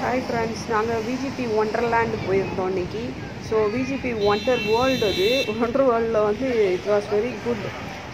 Hi friends, நாங்கள் VGP wonderland போயிருந்தோம் இன்றைக்கி. ஸோ விஜிபி ஒண்டர் வேர்ல்டு, அது ஒண்டர் வேர்ல்டில் வந்து இட் வாஸ் வெரி குட்.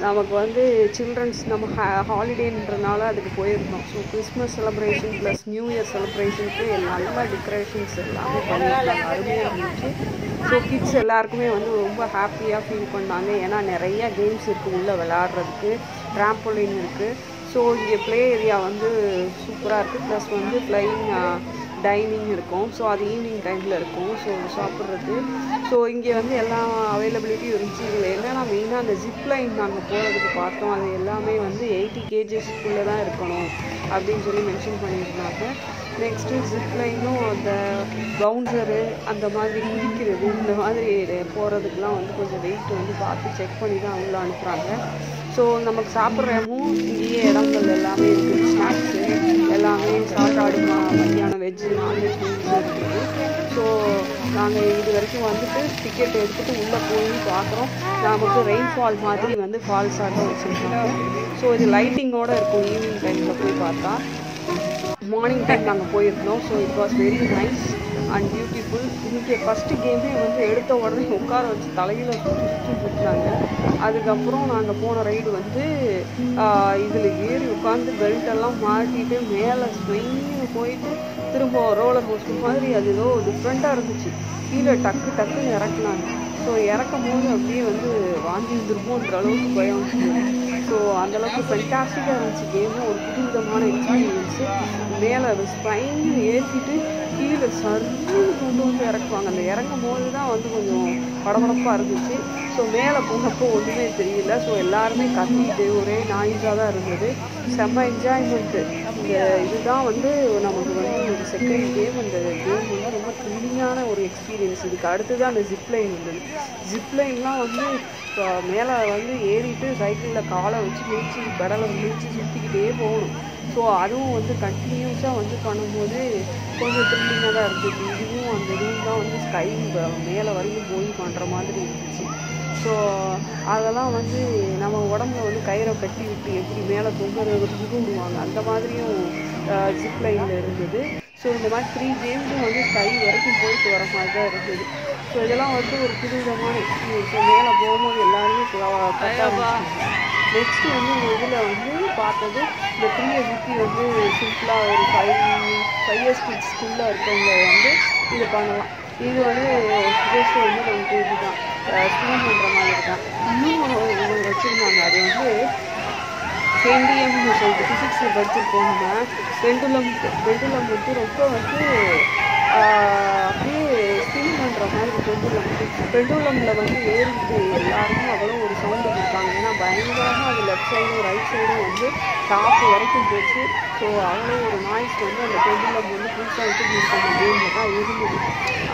நமக்கு வந்து சில்ட்ரன்ஸ் நம்ம ஹாலிடேன்றனால அதுக்கு போயிருந்தோம். So Christmas celebration plus new year செலிப்ரேஷனுக்கு நல்ல டெக்கரேஷன்ஸ் எல்லாமே பண்ணியிருந்தாங்க, அருமையாக இருந்துச்சு. ஸோ கிட்ஸ் எல்லாருக்குமே வந்து ரொம்ப ஹாப்பியாக ஃபீல் பண்ணாங்க. ஏன்னா நிறைய கேம்ஸ் இருக்குது உள்ளே விளையாடுறதுக்கு, ட்ராம்போலின் இருக்குது. ஸோ இங்கே ப்ளே ஏரியா வந்து சூப்பராக இருக்குது. ப்ளஸ் வந்து ஃப்ளையிங் டைனிங் இருக்கும். ஸோ அது ஈவினிங் டைமில் இருக்கும். ஸோ சாப்பிட்றது. ஸோ இங்கே வந்து எல்லாம் அவைலபிலிட்டியும் இருந்துச்சு. இதில் என்னென்னா மெயினாக அந்த ஜிப்லைன் நாங்கள் போகிறதுக்கு பார்த்தோம். அது எல்லாமே வந்து 80 kgsக்குள்ளே தான் இருக்கணும் அப்படின்னு சொல்லி மென்ஷன் பண்ணியிருந்தாங்க. நெக்ஸ்ட்டு ஜிப்லைனும் அந்த பவுன்சரு அந்த மாதிரி குதிக்கிறது இந்த மாதிரி போகிறதுக்கெலாம் வந்து கொஞ்சம் வெயிட் வந்து பார்த்து செக் பண்ணி தான் அவங்கள அனுப்புகிறாங்க. ஸோ நமக்கு சாப்பிட்றமும் இங்கேயே இடங்கள் எல்லாமே இருக்குது. ஸ்நாக்ஸு எல்லாமே சாப்பாடு, மத்தியானம் வெஜ்ஜு நான்வெஜ் இருக்குது. ஸோ நாங்கள் இது வரைக்கும் வந்துட்டு டிக்கெட் எடுத்துகிட்டு உள்ளே போய் பார்க்குறோம். நமக்கு ரெயின்ஃபால் மாதிரி வந்து ஃபால்ஸாக வச்சுருக்காங்க. ஸோ இது லைட்டிங்கோடு இருக்கும். ஈவினிங் டைமில் போய் பார்த்தா, மார்னிங் டைம் நாங்கள் போயிருந்தோம். So it was very nice and beautiful. இன்றைக்கி ஃபஸ்ட்டு கேமே வந்து எடுத்த உடனே உட்கார வச்சு தலையில் சுற்றி சுற்றுறாங்க. அதுக்கப்புறம் நாங்கள் போன ரைடு வந்து இதில் ஏறி உட்காந்து பெல்ட்டெல்லாம் மாட்டிட்டு மேலே ஸ்விங்னு போயிட்டு திரும்ப ரோலர் கோஸ்டர் மாதிரி அது ஏதோ டிஃப்ரெண்ட்டாக இருந்துச்சு. கீழே டக்குன்னு இறக்குனாங்க. ஸோ இறக்கும் போது அப்படியே வந்து வாங்கி வந்துருமோன்ற அளவுக்கு பயம் இருந்துச்சு. ஸோ அந்தளவுக்கு ஃபென்டாஸ்டிக்காக இருந்துச்சு கேமும். ஒரு புது விதமான எக்ஸ்பீரியன்ஸு. மேலே ஸ்பைன் ஏற்றிட்டு கீழே சர்ன்னு கொண்டு வந்து இறக்குவாங்க. அந்த இறங்கும் போது தான் வந்து கொஞ்சம் படபடப்பாக இருந்துச்சு. ஸோ மேலே போனப்போ ஒன்றுமே தெரியல. ஸோ எல்லாருமே கத்திட்டு ஒரே நாய்ஸாக தான் இருந்தது. செம்ம என்ஜாய்மெண்ட்டு. இந்த இதுதான் வந்து நமக்கு வந்து ஒரு செகண்ட் கேம். அந்த கேம் வந்து ரொம்ப த்ரில்லிங்கான ஒரு எக்ஸ்பீரியன்ஸ். இதுக்கு அடுத்து தான் அந்த ஜிப்லைன் இருந்தது. ஜிப்லைன்லாம் வந்து இப்போ மேலே வந்து ஏறிட்டு சைக்கிளில் காலை வச்சு மிதிச்சு பெடலை மிதிச்சு சுற்றிக்கிட்டே போகணும். ஸோ அதுவும் வந்து கண்டினியூஸாக வந்து பண்ணும்போது கொஞ்சம் த்ரில்லிங்காக தான் இருந்துச்சு. இதுவும் அந்த இதுவும் தான் வந்து ஸ்கை மேலே வரைக்கும் போய் பண்ணுற மாதிரி இருந்துச்சு. ஸோ அதெல்லாம் வந்து நம்ம உடம்புல வந்து கயிறை கட்டி விட்டு எப்படி மேலே விடுவாங்க, அந்த மாதிரியும் ஜிப்லைனில் இருந்தது. ஸோ இந்த மாதிரி 3 கேம்ஸும் வந்து ஸ்கை வரைக்கும் போயிட்டு வர மாதிரி தான் இருந்தது. ஸோ இதெல்லாம் வந்து ஒரு புதுவிதமான எக்ஸ்பீரியன்ஸ். மேலே போகும்போது எல்லாருமே நெக்ஸ்ட்டு வந்து இந்த இதில் வந்து பார்த்தது, இந்த 3 சுற்றி வந்து சிம்பிளாக ஒரு 5 years கிட்ஸ்குள்ளே இருக்கவங்க வந்து இது பண்ணலாம். இது வந்து ஜஸ்ட் வந்து நமக்கு இதுதான் ஸ்விம் பண்ணுற மாதிரி தான். இன்னும் வச்சுருந்தாங்க. அது வந்து பெண்டியம்னு சொல்லிட்டு ஃபிசிக்ஸில் படிச்சிருக்கோம் நம்ம. பெண்டுலம் வந்து ரொம்ப வந்து அப்படியே ஸ்பின் பண்ணுற மாதிரி பெண்டுலமில் வந்து ஏறிட்டு எல்லாருமே அவ்வளோ ஒரு சவுண்டு கொடுத்தாங்க. ஏன்னா பயங்கரமாக அது லெஃப்ட் சைடும் ரைட் சைடும் வந்து டாப் வரைக்கும் போச்சு. ஸோ அவ்வளோ ஒரு நாய்ஸ் வந்து அந்த பெண்டுலம் வந்து புதுசாக இன்ட்ரடியூஸ் பண்ண கேமில் தான் இருந்தது.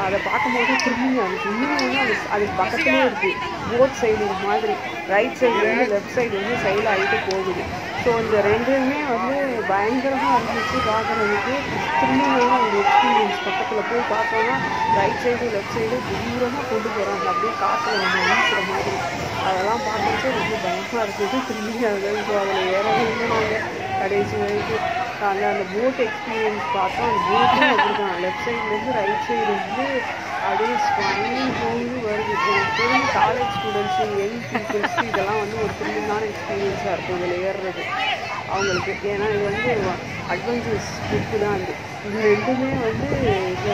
அதை பார்க்கும்போது த்ரில்லிங்காக இருந்துச்சு. இன்னும் வந்து அதுக்கு பக்கத்துலேயே இருக்குது. போத் சைடு மாதிரி ரைட் சைடு வந்து லெஃப்ட் சைடு வந்து சைடு ஆகிட்டு போகுது. ஸோ இந்த ரெண்டுமே வந்து பயங்கரமாக இருந்துச்சு பார்க்குறதுக்கு. த்ரில்லிங்கான ஒரு எக்ஸ்பீரியன்ஸ். பக்கத்தில் போய் பார்த்தோன்னா ரைட் சைடு லெஃப்ட் சைடு தூரமாக கொண்டு போகிறாங்க, அப்படியே காற்றுல நம்ம வீசுகிற மாதிரி. அதெல்லாம் பார்த்துட்டு ரொம்ப பயமாக இருந்தது, த்ரில்லிங்காக இருந்தது. ஸோ அதில் ஏறவே நாங்கள் கடைசி வரைக்கும் அந்த போட் எக்ஸ்பீரியன்ஸ் பார்த்தோம். அந்த போட்டும் அப்படிதான் லெஃப்ட் சைட்லேருந்து ரைட் சைடு வந்து அப்படியே ஸ்பைன் போய் வருது. தெரிஞ்சு காலேஜ் ஸ்டூடெண்ட்ஸு, யங் பீப்புள்ஸு இதெல்லாம் வந்து ஒரு த்ரில்லிங்கான எக்ஸ்பீரியன்ஸாக இருக்கும் இதில் ஏறுறது அவங்களுக்கு. ஏன்னா இது வந்து அட்வென்ச்சர்ஸ் ட்ரிப்பு தான். இது ரெண்டுமே வந்து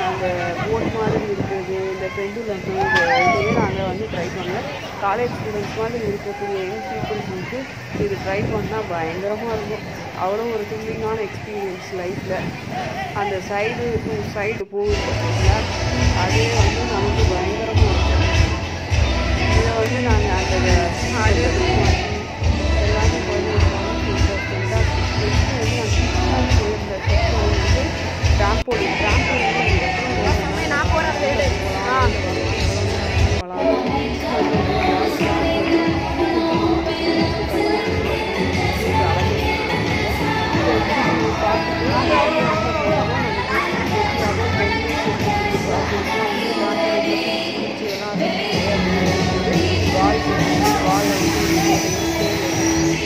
அந்த போட் மாதிரி இருக்கிறது, இந்த பெண்டுலம், இது ரெண்டுமே நாங்கள் வந்து ட்ரை பண்ணோம். காலேஜ் ஸ்டூடெண்ட்ஸ் மாதிரி இருக்கக்கூடிய யங் பீப்புள்ஸ் வந்து இது ட்ரை பண்ணால் பயங்கரமாக இருக்கும். அவ்வளோ ஒரு த்ரில்லிங்கான எக்ஸ்பீரியன்ஸ் லைஃப்பில். அந்த சைடு போகுது பார்த்தீங்களா, அதே வந்து நமக்கு பயங்கரமாக இருக்கும். இதை வந்து நாங்கள் அந்த எல்லாமே போயிருந்தோம். ட்ராம்போலின் நான் போகிற சைடு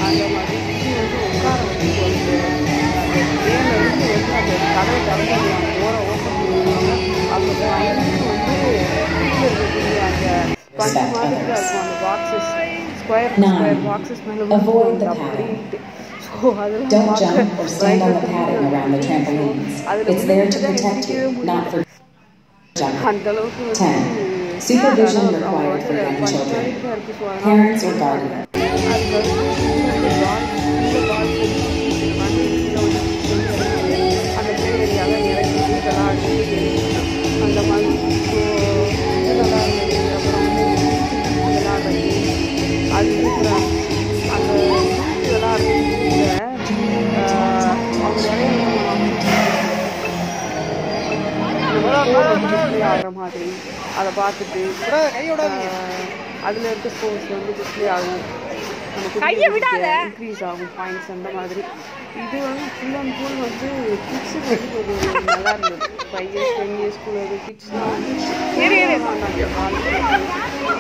அந்த மாதிரி வந்து உட்கார வச்சு அந்த மேலேருந்து வந்து அந்த கதவை திறந்து போகிற respect others. 9. Avoid the padding. Don't jump or stand on the padding around the trampolines. It's there to protect you, not for jumping. 10. Supervision required for young children. Parents or guardian. ஆகிற மாதிரி அதை பார்த்துட்டு அதில் இருக்க sports வந்து display ஆகும், நமக்கு increase ஆகும் பாயிண்ட்ஸ் அந்த மாதிரி. இது வந்து ஃபுல் அண்ட் ஃபுல் வந்து கிட்ஸுக்கு வந்து ஒரு நல்லா இருந்தது. 5 இயர்ஸ் 10 இயர்ஸ்க்குள்ள கிட்ஸ்லாம் வந்து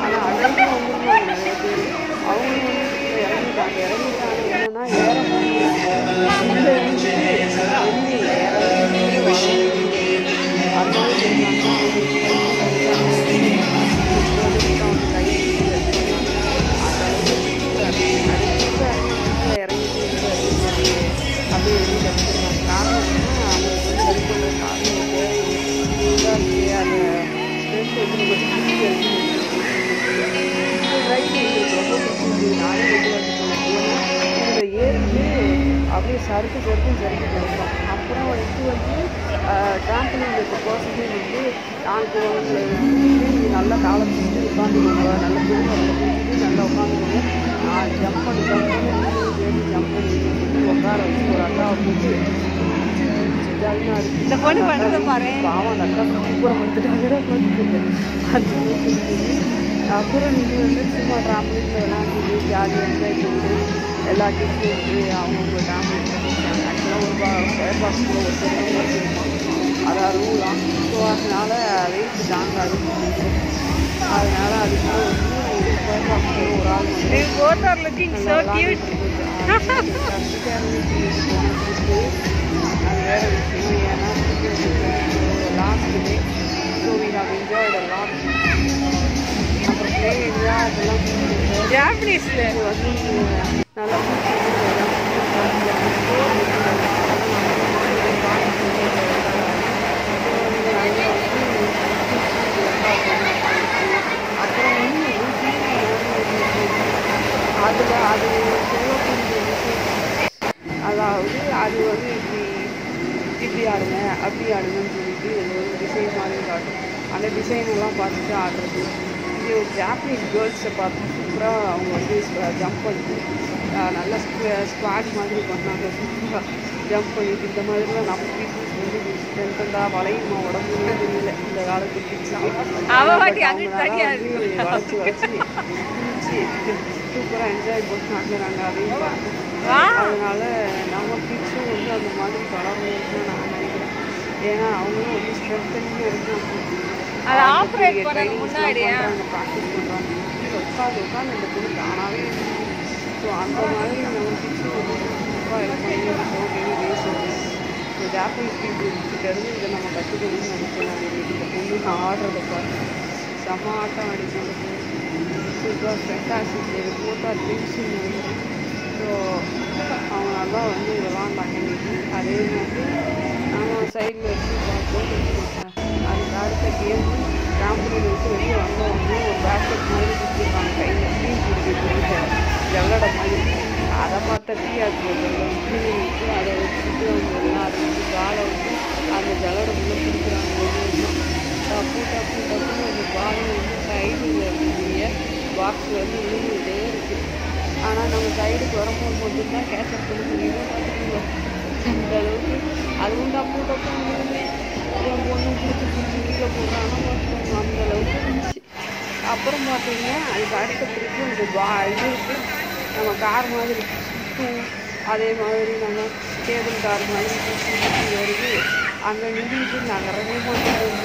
ஆனால் அழகாக வந்துருந்தாங்க நிறைய பேர். அவங்களும் வந்து இறங்கிட்டாங்க என்னன்னா ஏற அப்படியே சறுக்கு கிடைக்கும். அப்புறம் வந்து ட்ராம்பலின் இருக்க பர்சனே வந்து நாங்கள் வந்து நல்லா காலம் செஞ்சு உட்காந்துக்கோங்க, நல்லா தூக்கம் நல்லா உட்காந்துக்கோங்க, நான் ஜம்ப் பண்ணி ஜம்ப் பண்ணி உட்கார வச்சு ஒரு அக்காவை போட்டு இந்த பொண்ணு பண்ணுறது பாரு பாவம் அந்த அக்கா சூப்பராக வந்துட்டாங்க. அப்புறம் நீங்கள் வந்து சும்மா ட்ராம்பலின்ல விளாண்டுட்டு ஜாலியாக என்ஜாய் பண்ணிட்டு எல்லா கிட்ஸும் அவங்கவுங்க ட்ராம்பலின் பண்ணிட்டாங்க. ஆக்சுவலாக ஒரு ஃபயர் பாக்ஸ் கூட ஒரு பெரிய அதாவது ரூலாம். ஸோ அதனால் வெயிட் தாங்காது, அதனால் அதுக்கு வந்து ஃபயர் பாக்ஸ் ஒரு ஆள் வந்து அது வேறு விஷயம். ஏன்னா last day so we have enjoyed a lot. அப்புறம் பிளே ஏரியா அதெல்லாம் ஜாப்பனீஸில் வந்து நல்லா அப்புறம் வந்து அதில் அது சொல்லக்கூடிய விஷயம், அதாவது அது வந்து இப்படி ஆடுங்க அப்படி ஆடுங்கன்னு சொல்லிட்டு இது ஒரு டிசைன் மாதிரி காட்டும். அந்த டிசைனெல்லாம் பார்த்துட்டு ஆடுறது. இது ஜாப்பனீஸ் கேர்ள்ஸை பார்த்து சூப்பராக அவங்க வந்து ஜம்ப் பண்ணிட்டு நல்லா ஸ்குவாட் மாதிரி பண்ணாங்க. சூப்பராக ஜம்ப் பண்ணிட்டு இந்த மாதிரிலாம் நம்ம பீப்புள்ஸ் வந்து ஸ்ட்ரென்த்தாக வளையுமா உடம்புமே தெரியல இந்த காலத்து கிட்ஸ்லாம் வளைச்சி குளிச்சு சூப்பராக என்ஜாய் பண்ணாங்க. நாங்கள் அதையும் பார்த்தோம். அதனால நம்ம கிட்ஸும் வந்து அந்த மாதிரி வளரணும்னு நான் நினைக்கிறேன். ஏன்னா அவங்களும் வந்து ஸ்ட்ரென்த்தனிங்காக இருக்காங்க, ப்ராக்டிஸ் பண்ணுறாங்க, உட்காந்து அந்த பொண்ணு தானாகவே. ஸோ அந்த மாதிரி நம்ம கிட்ஸும் வந்து சூப்பராக இருக்கணும். டெய்லி டேஸ் ஸோ ஜாப்பனீஸ் பீப்புள்கிட்டருந்து இதை நம்ம கற்றுக்கணும்னு நினைக்கிறேன். இந்த பொண்ணு ஆடுறதை பார்த்து செம்ம ஆட்டம் அடிக்கிறது சூப்பராக ஃபென்டாஸ்டிக். இது போட்டா ட்ரிங்க்ஸுன்னு நினைக்கிறேன். ஸோ அவங்க நல்லா வந்து விளாண்டாங்க இன்னைக்கு. அதே மாதிரி நம்ம சைடில் வச்சு பார்த்தோம். அதுக்கு அடுத்த கேம் ட்ராம்பலின் விட்டு வெளியே வந்தவங்க ஒரு பேஸ்கெட் மாதிரி கொடுத்துருக்காங்க கையில் மீன் பிடிக்கிறது ஜல்லடை மாதிரி. அதை பார்த்த டீஆர்பியில் விட்டு அதை வச்சுட்டு அவங்க எல்லாம் அதை வச்சு காலை வந்து அந்த ஜல்லடை உள்ள பிடிக்கிறாங்க. டப்பு டப்பு டப்புன்னு அந்த பாலை வந்து சைடில் இருக்கக்கூடிய பாக்ஸில் வந்து விழுந்துகிட்டே இருக்குது. ஆனால் நம்ம சைடுக்கு வரும்போது மட்டும்தான் கேட்சப் பண்ண முடியுமோ பார்த்துக்கோங்க. அந்த அளவுக்கு அதுவும் டப்பு டப்புன்னு விழுந்து என் பொண்ணு பிடிச்சி கீழே போடுறாங்க பார்த்துக்கோங்க. அந்த அளவுக்கு இருந்துச்சு. அப்புறம் பார்த்தீங்கன்னா அதுக்கு அடுத்த பிடிக்கும் இந்த இது இருக்குது நம்ம கார் மாதிரி சுற்றும். அதே மாதிரி நம்ம கேபிள் கார் மாதிரி சுற்றி வருது. அங்கே நின்றுட்டு நகரவே மாட்டேன்.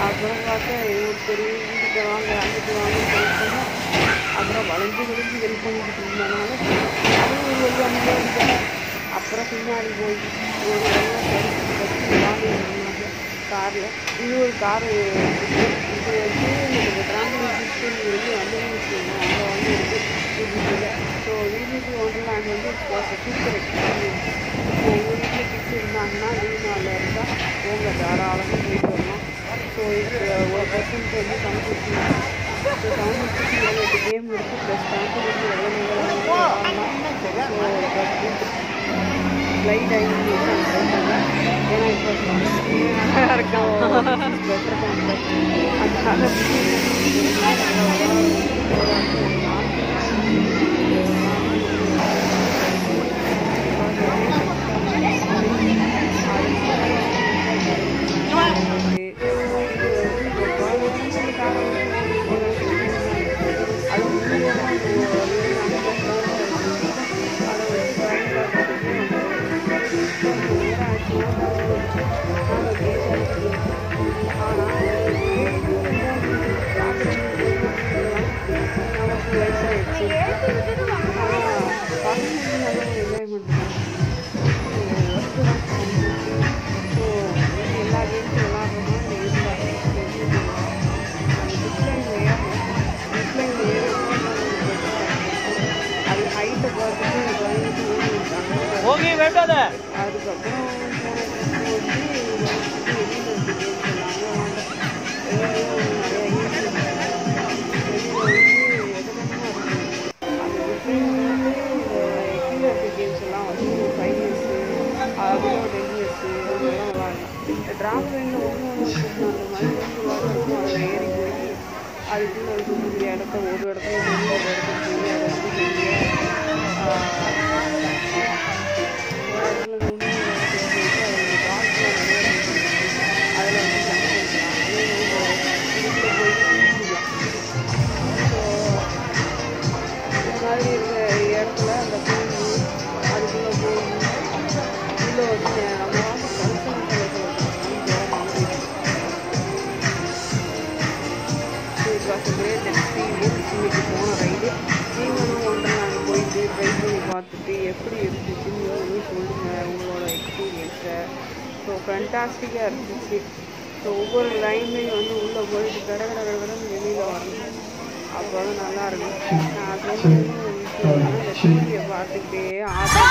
அப்புறம் பார்த்தா ஒரு பெரிய வீட்டுக்கு வாங்க அங்கிட்டு வாங்கன்னு சொல்லிட்டோம்னா அப்புறம் வளைஞ்சு ஹெல்ப் பண்ணிக்கிட்டு இருந்தனால அதுவும் ஒரு வழியாக இருந்தேன். அப்புறம் பின்னாடி போய் ஒரு வெள்ளம் கடிச்சு விளாண்டு இருந்தாங்க காரில். இன்னொரு காரு இது நமக்கு டிராம்பலின் சிஸ்டம் வந்து அனுபவிக்கணும் அங்கே வந்து இருக்குது விஜிபியில். ஸோ விஜிபி ஒண்டர்லேண்ட் வந்து was a super experience. So உங்கள் வீட்டில் கிட்ஸ் இருந்தாங்கன்னா லீவ் நாளில் இருந்தால் போங்க, தாராளமாக போயிட்டு வரலாம். ஸோ இது ஒரு பர்சன்ட் வந்து 750. ஸோ 750 28 கேம் இருக்குது. ப்ளஸ் டிராம்பலின் எவ்வளோ நேரம் ஆடலாம். ஸோ ஃப்ளைட் டைமிங் இருக்காங்க. ஏன்னா இப்போ நல்லா இருக்கும் பெட்டர் பண்ணுறேன். அதனால அதுக்கப்புறம் கேம்ஸ் எல்லாம் வந்து 5 இயர்ஸ் அதுவும் 10 இயர்ஸ் அதெல்லாம் விளாடலாம். டிராம்பலின்ல ஒன்று அந்த மாதிரி விளாடுறோம். அதில் ஏறி போய் அதுக்குள்ளே இருக்கக்கூடிய இடத்த ஒரு இடத்துல போய் ஒரு இடத்துக்கு போய் அதை வந்து பெரிய மாதிரி இருக்கிற இடத்துல அந்த பூமி அதுக்குள்ளே போய் உள்ளே வந்து நம்ம கிரேட் எக்ஸ்பீரியன்ஸ். இன்னைக்கு போன ரைடு நீங்களும் ஒண்டர்லேண்ட் போயிட்டு ட்ரை பண்ணி பார்த்துட்டு எப்படி இருந்துச்சுன்னு சொல்லுங்கள் உங்களோட எக்ஸ்பீரியன்ஸை. ஸோ ஃபேண்டாஸ்டிக்காக இருந்துச்சு. ஸோ ஒவ்வொரு லைன்லையும் வந்து உள்ளே போயிட்டு கடகடன்னு வெளியில் வரணும். அப்போ வந்து நல்லாயிருக்கும். நான் சொல்கிறேன், இந்த டிவியை பார்த்துக்கிட்டே ஆசை